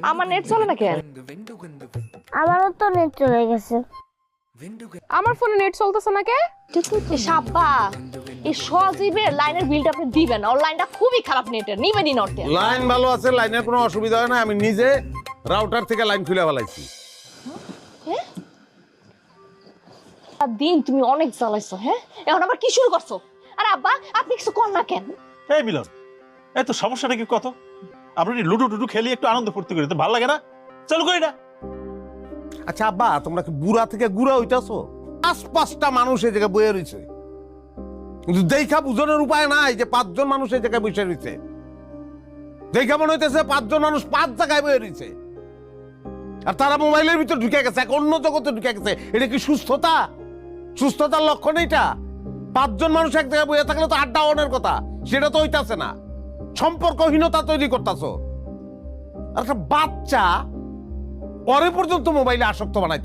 আমার নেট চলে না কেন? আমারও তো নেট চলে গেছে। আমার ফোনে নেট চলতেছে না কে? সাব্বা এই সজীবের লাইনের বিলটা আপনি দিবেন না, ওর লাইনটা খুবই খারাপ নেটের, নিবেনই নটে। লাইন ভালো আছে, লাইনের কোনো অসুবিধা হয় না, আমি নিজে রাউটার থেকে লাইন খুলে ফেলাইছি। দিন তুমি অনেক জ্বালাইছো, হ্যাঁ এখন আবার কি শুরু করছো? আরে আব্বা আপনি কিছু কর না কেন? এই মিলন, এত সমস্যাটা কি কত? আপনি লুডু টুডু খেলি একটু আনন্দ ফুর্তি করি, তো ভালো লাগে না? চালু করি না। আচ্ছা আব্বা, তোমরা কি বুড়া থেকে গুড়া হইতাছো? 5-5টা মানুষ এই জায়গায় বয়ে রয়েছে, কিন্তু দেখা বুঝনের উপায় নাই যে 5 জন মানুষ এই জায়গায় বসে রয়েছে। দেখা মনে হইতেছে 5 জন মানুষ 5 জায়গায় বয়ে রয়েছে, আর তারা মোবাইলের ভিতর ঢুকে গেছে, এক অন্য জগতে ঢুকে গেছে। এটা কি সুস্থতা? সুস্থতার লক্ষণ এটা? 5 জন মানুষ এক জায়গায় বয়ে থাকলে তো আড্ডা অনের কথা, সেটা তো হইতাছে না। সম্পর্কহীনতা তৈরি করতেছো। আর একটা বাচ্চা পরে পর্যন্ত মোবাইলে আসক্ত বানাই।